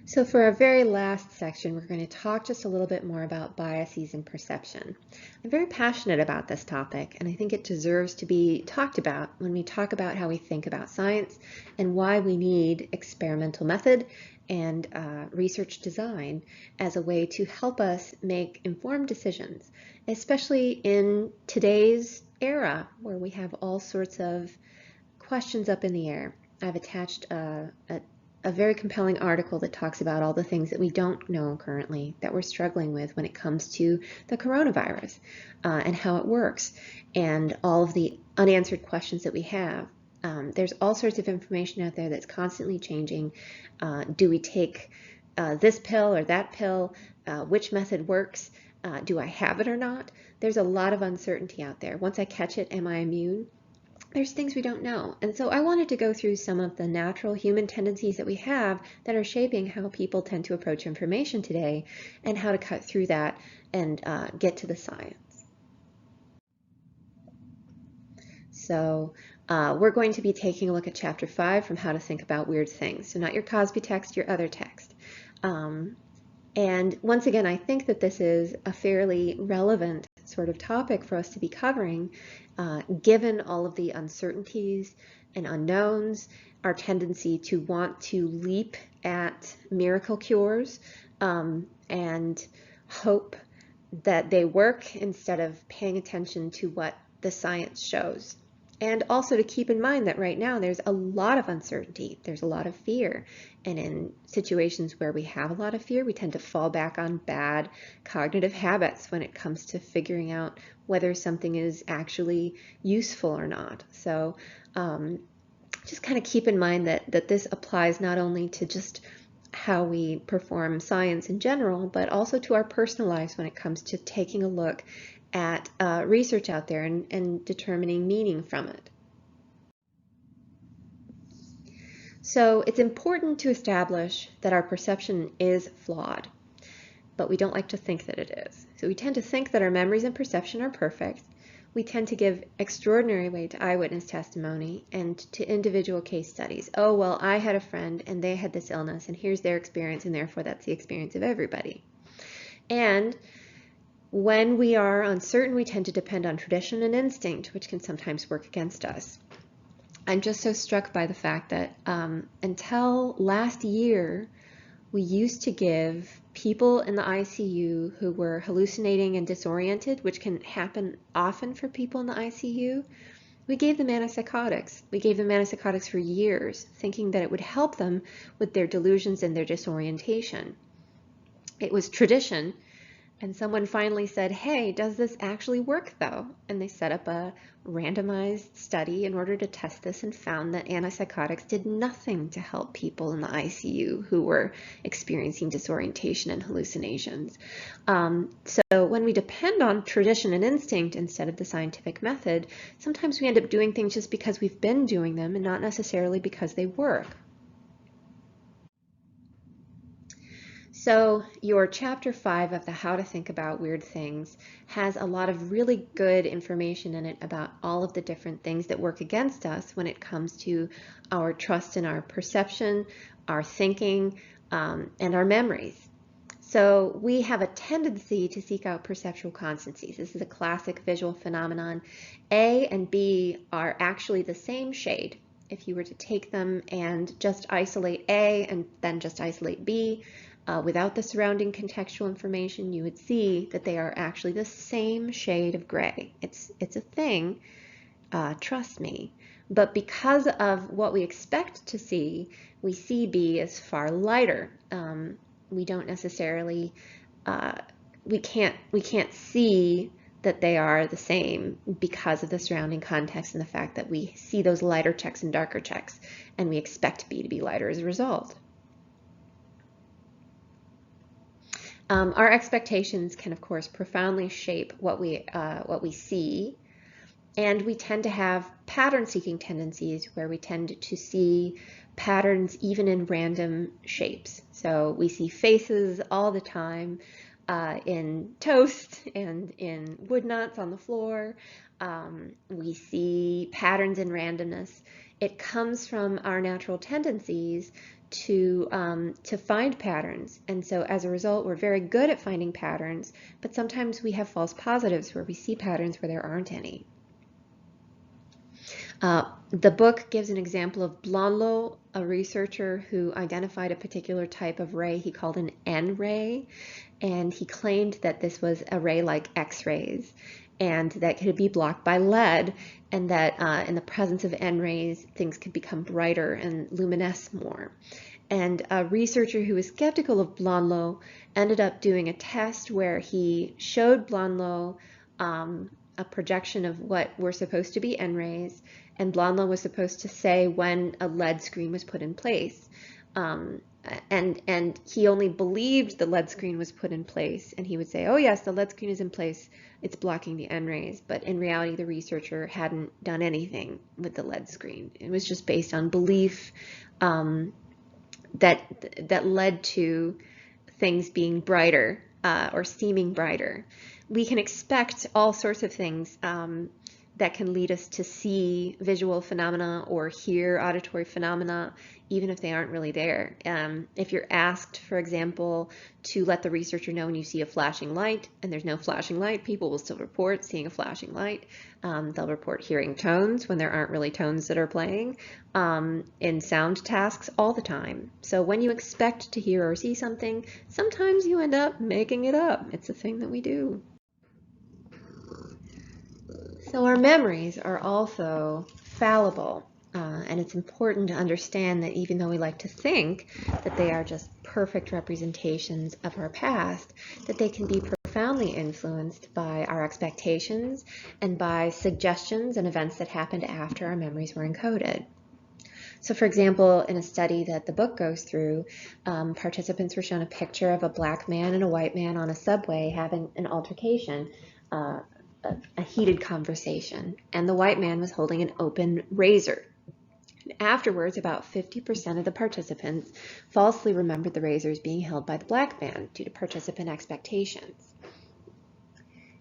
So for our very last section, we're going to talk just a little bit more about biases and perception. I'm very passionate about this topic, and I think it deserves to be talked about when we talk about how we think about science and why we need experimental method and research design as a way to help us make informed decisions, especially in today's era where we have all sorts of questions up in the air. I've attached a very compelling article that talks about all the things that we don't know currently that we're struggling with when it comes to the coronavirus and how it works and all of the unanswered questions that we have. There's all sorts of information out there that's constantly changing. Do we take this pill or that pill? Which method works? Do I have it or not? There's a lot of uncertainty out there. Once I catch it, am I immune? There's things we don't know. And so I wanted to go through some of the natural human tendencies that we have that are shaping how people tend to approach information today and how to cut through that and get to the science. So we're going to be taking a look at chapter 5 from How to Think About Weird Things. So not your Cosby text, your other text. And once again, I think that this is a fairly relevant sort of topic for us to be covering, given all of the uncertainties and unknowns, our tendency to want to leap at miracle cures and hope that they work instead of paying attention to what the science shows. And also to keep in mind that right now there's a lot of uncertainty, there's a lot of fear. And in situations where we have a lot of fear, we tend to fall back on bad cognitive habits when it comes to figuring out whether something is actually useful or not. So just kind of keep in mind that this applies not only to just how we perform science in general, but also to our personal lives when it comes to taking a look at research out there and determining meaning from it. So it's important to establish that our perception is flawed, but we don't like to think that it is. So we tend to think that our memories and perception are perfect. We tend to give extraordinary weight to eyewitness testimony and to individual case studies. Oh, well, I had a friend and they had this illness and here's their experience and therefore that's the experience of everybody. And when we are uncertain, we tend to depend on tradition and instinct, which can sometimes work against us. I'm just so struck by the fact that until last year, we used to give people in the ICU who were hallucinating and disoriented, which can happen often for people in the ICU, we gave them antipsychotics. We gave them antipsychotics for years, thinking that it would help them with their delusions and their disorientation. It was tradition. And someone finally said, hey, does this actually work though? And they set up a randomized study in order to test this and found that antipsychotics did nothing to help people in the ICU who were experiencing disorientation and hallucinations. So when we depend on tradition and instinct instead of the scientific method, sometimes we end up doing things just because we've been doing them and not necessarily because they work. So your chapter 5 of the How to Think About Weird Things has a lot of really good information in it about all of the different things that work against us when it comes to our trust in our perception, our thinking, and our memories. So we have a tendency to seek out perceptual constancies. This is a classic visual phenomenon. A and B are actually the same shade. If you were to take them and just isolate A and then just isolate B, without the surrounding contextual information, you would see that they are actually the same shade of gray. It's a thing, trust me. But because of what we expect to see, we see B as far lighter. We don't necessarily, we can't see that they are the same because of the surrounding context and the fact that we see those lighter checks and darker checks, and we expect B to be lighter as a result. Our expectations can, of course, profoundly shape what we see, and we tend to have pattern-seeking tendencies where we tend to see patterns even in random shapes. So we see faces all the time in toast and in wood knots on the floor. We see patterns in randomness. It comes from our natural tendencies to find patterns. And so as a result, we're very good at finding patterns, but sometimes we have false positives where we see patterns where there aren't any. The book gives an example of Blondeau, a researcher who identified a particular type of ray he called an N ray, and he claimed that this was a ray like X-rays, and that could be blocked by lead, and that in the presence of N rays, things could become brighter and luminesce more. And a researcher who was skeptical of Blondeau ended up doing a test where he showed Blondeau a projection of what were supposed to be N rays, and Blondeau was supposed to say when a lead screen was put in place. And he only believed the lead screen was put in place, and he would say, oh yes, the lead screen is in place, it's blocking the N rays. But in reality, the researcher hadn't done anything with the lead screen. It was just based on belief that led to things being brighter or seeming brighter. We can expect all sorts of things that can lead us to see visual phenomena or hear auditory phenomena, even if they aren't really there. If you're asked, for example, to let the researcher know when you see a flashing light and there's no flashing light, people will still report seeing a flashing light. They'll report hearing tones when there aren't really tones that are playing in sound tasks all the time. So when you expect to hear or see something, sometimes you end up making it up. It's a thing that we do. So our memories are also fallible, and it's important to understand that even though we like to think that they are just perfect representations of our past, that they can be profoundly influenced by our expectations and by suggestions and events that happened after our memories were encoded. So for example, in a study that the book goes through, participants were shown a picture of a black man and a white man on a subway having an altercation, a heated conversation, and the white man was holding an open razor. And afterwards, about 50% of the participants falsely remembered the razors being held by the black man due to participant expectations.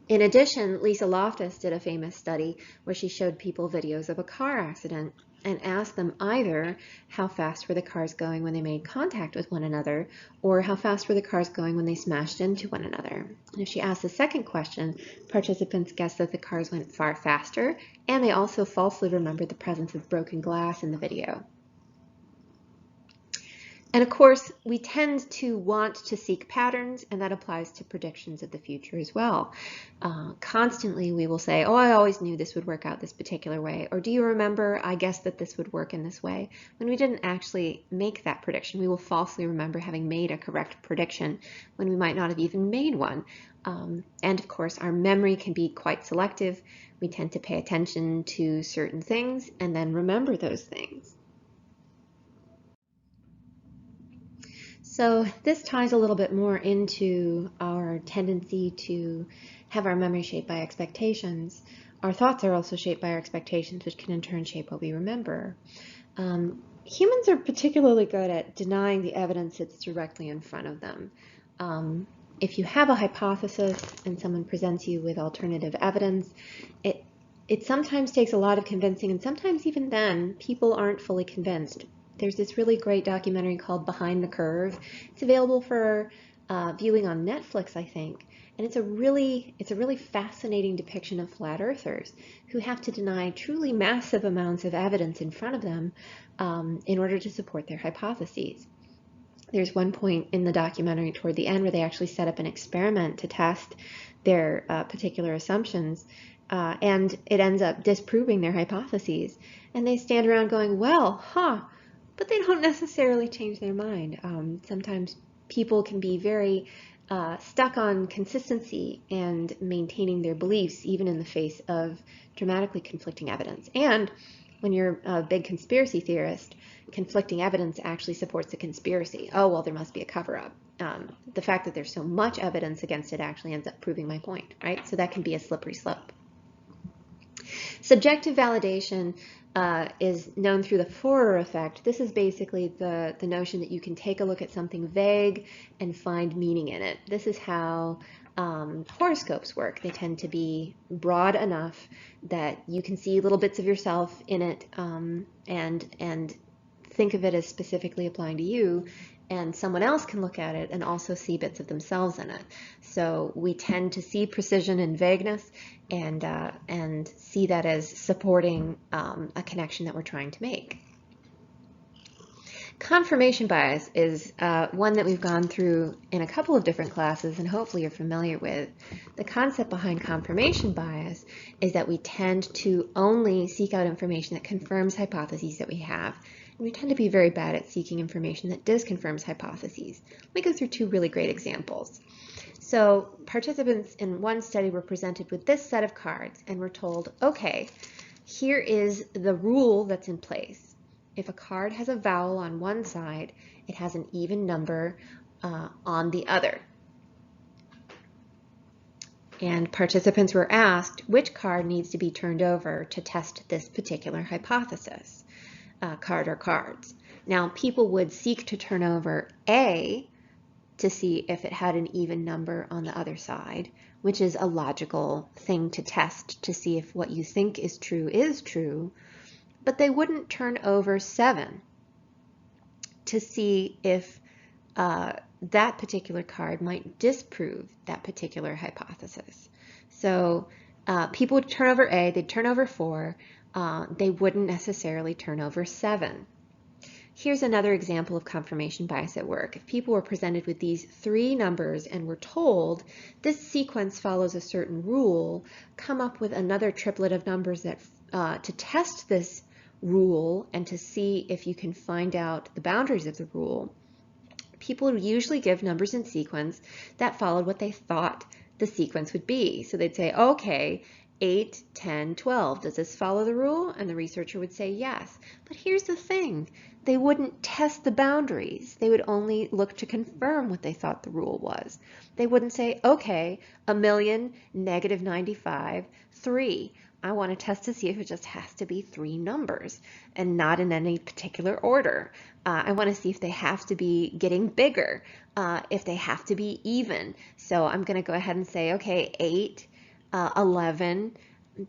In addition, Lisa Loftus did a famous study where she showed people videos of a car accident and asked them either how fast were the cars going when they made contact with one another, or how fast were the cars going when they smashed into one another. And if she asked the second question, participants guessed that the cars went far faster, and they also falsely remembered the presence of broken glass in the video. And of course, we tend to want to seek patterns, and that applies to predictions of the future as well. Constantly, we will say, oh, I always knew this would work out this particular way, or do you remember, I guessed that this would work in this way, when we didn't actually make that prediction. We will falsely remember having made a correct prediction when we might not have even made one. And of course, our memory can be quite selective. We tend to pay attention to certain things and then remember those things. So this ties a little bit more into our tendency to have our memory shaped by expectations. Our thoughts are also shaped by our expectations, which can in turn shape what we remember. Humans are particularly good at denying the evidence that's directly in front of them. If you have a hypothesis and someone presents you with alternative evidence, it sometimes takes a lot of convincing, and sometimes even then, people aren't fully convinced. There's this really great documentary called Behind the Curve. It's available for viewing on Netflix, I think. And it's a really fascinating depiction of flat earthers who have to deny truly massive amounts of evidence in front of them in order to support their hypotheses. There's one point in the documentary toward the end where they actually set up an experiment to test their particular assumptions, and it ends up disproving their hypotheses. And they stand around going, well, but they don't necessarily change their mind. Sometimes people can be very stuck on consistency and maintaining their beliefs even in the face of dramatically conflicting evidence. And when you're a big conspiracy theorist, conflicting evidence actually supports the conspiracy. Oh, well, there must be a cover-up. The fact that there's so much evidence against it actually ends up proving my point, right? So that can be a slippery slope. Subjective validation is known through the Forer effect. This is basically the notion that you can take a look at something vague and find meaning in it. This is how horoscopes work. They tend to be broad enough that you can see little bits of yourself in it and think of it as specifically applying to you, and someone else can look at it and also see bits of themselves in it. So we tend to see precision and vagueness and see that as supporting a connection that we're trying to make. Confirmation bias is one that we've gone through in a couple of different classes and hopefully you're familiar with. The concept behind confirmation bias is that we tend to only seek out information that confirms hypotheses that we have. And we tend to be very bad at seeking information that disconfirms hypotheses. Let me go through two really great examples. So participants in one study were presented with this set of cards and were told, okay, here is the rule that's in place. If a card has a vowel on one side, it has an even number on the other. And participants were asked which card needs to be turned over to test this particular hypothesis, card or cards. Now, people would seek to turn over A to see if it had an even number on the other side, which is a logical thing to test to see if what you think is true, but they wouldn't turn over 7 to see if that particular card might disprove that particular hypothesis. So people would turn over A, they'd turn over 4, they wouldn't necessarily turn over 7. Here's another example of confirmation bias at work. If people were presented with these 3 numbers and were told this sequence follows a certain rule, come up with another triplet of numbers that to test this rule and to see if you can find out the boundaries of the rule, people would usually give numbers in sequence that followed what they thought the sequence would be. So they'd say, okay, 8, 10, 12. Does this follow the rule? And the researcher would say yes. But here's the thing. They wouldn't test the boundaries. They would only look to confirm what they thought the rule was. They wouldn't say, okay, 1,000,000, -95, 3. I want to test to see if it just has to be 3 numbers and not in any particular order. I want to see if they have to be getting bigger, if they have to be even. So I'm going to go ahead and say, okay, 8, 11,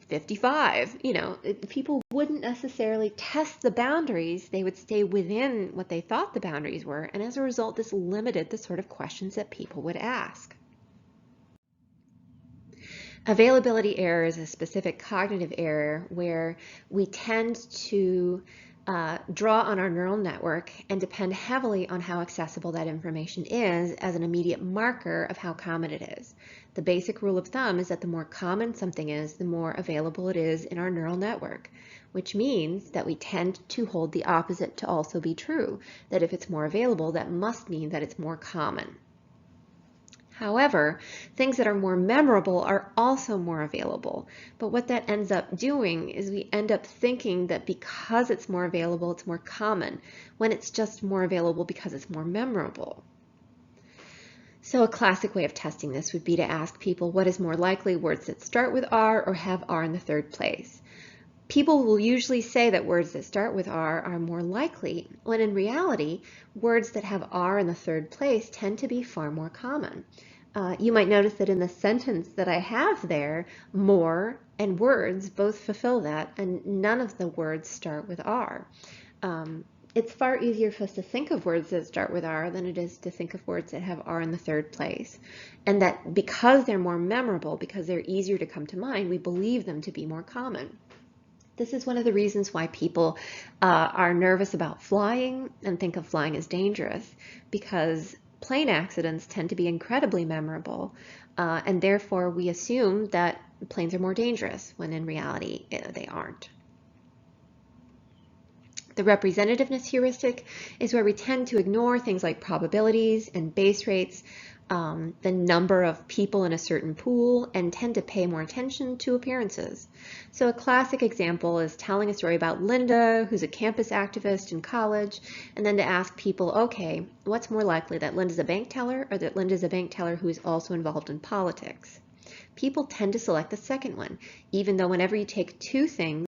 55. You know, people wouldn't necessarily test the boundaries. They would stay within what they thought the boundaries were. And as a result, this limited the sort of questions that people would ask. Availability error is a specific cognitive error where we tend to draw on our neural network and depend heavily on how accessible that information is as an immediate marker of how common it is. The basic rule of thumb is that the more common something is, the more available it is in our neural network, which means that we tend to hold the opposite to also be true, that if it's more available, that must mean that it's more common. However, things that are more memorable are also more available. But what that ends up doing is we end up thinking that because it's more available, it's more common, when it's just more available because it's more memorable. So a classic way of testing this would be to ask people what is more likely, words that start with R or have R in the third place. People will usually say that words that start with R are more likely, when in reality, words that have R in the third place tend to be far more common. You might notice that in the sentence that I have there, more and words both fulfill that, and none of the words start with R. It's far easier for us to think of words that start with R than it is to think of words that have R in the third place. And that because they're more memorable, because they're easier to come to mind, we believe them to be more common. This is one of the reasons why people are nervous about flying and think of flying as dangerous, because plane accidents tend to be incredibly memorable, and therefore we assume that planes are more dangerous, when in reality they aren't. The representativeness heuristic is where we tend to ignore things like probabilities and base rates, the number of people in a certain pool, and tend to pay more attention to appearances. So a classic example is telling a story about Linda, who's a campus activist in college, and then to ask people, okay, what's more likely, that Linda's a bank teller or that Linda's a bank teller who is also involved in politics? People tend to select the second one, even though whenever you take two things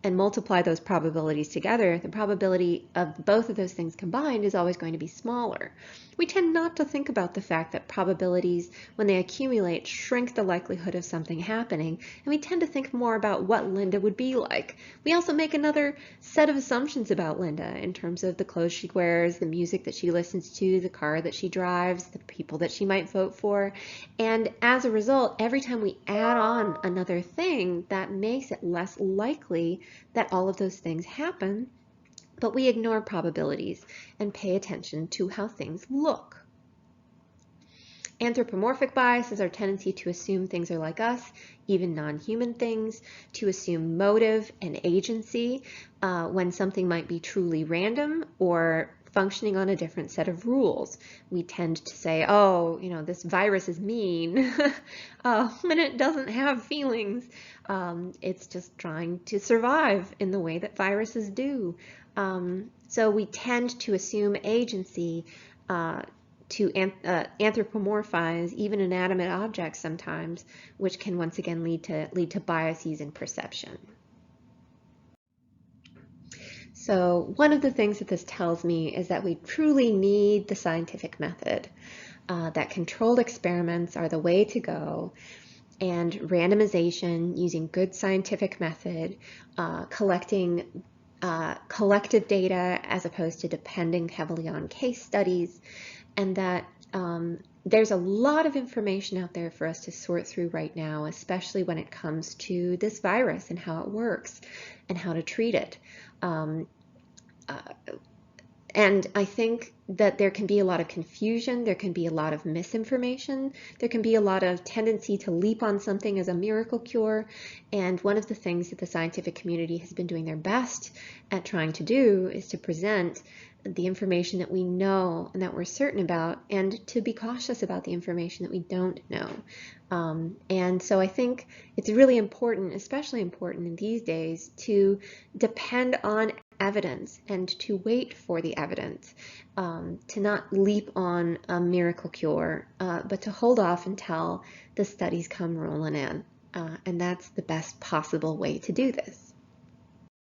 and multiply those probabilities together, the probability of both of those things combined is always going to be smaller. We tend not to think about the fact that probabilities, when they accumulate, shrink the likelihood of something happening, and we tend to think more about what Linda would be like. We also make another set of assumptions about Linda in terms of the clothes she wears, the music that she listens to, the car that she drives, the people that she might vote for, and as a result, every time we add on another thing, that makes it less likely that all of those things happen, but we ignore probabilities and pay attention to how things look. Anthropomorphic bias is our tendency to assume things are like us, even non-human things, to assume motive and agency when something might be truly random or functioning on a different set of rules. We tend to say, oh, this virus is mean when it doesn't have feelings. It's just trying to survive in the way that viruses do. So we tend to assume agency, to anthropomorphize even inanimate objects sometimes, which can once again lead to biases in perception. So one of the things that this tells me is that we truly need the scientific method, that controlled experiments are the way to go, and randomization using good scientific method, collecting collective data as opposed to depending heavily on case studies, and that there's a lot of information out there for us to sort through right now, especially when it comes to this virus and how it works and how to treat it. And I think that there can be a lot of confusion, there can be a lot of misinformation, there can be a lot of tendency to leap on something as a miracle cure. And one of the things that the scientific community has been doing their best at trying to do is to present the information that we know and that we're certain about, and to be cautious about the information that we don't know. And so I think it's really important, especially important in these days, to depend on evidence and to wait for the evidence, to not leap on a miracle cure, but to hold off until the studies come rolling in. And that's the best possible way to do this.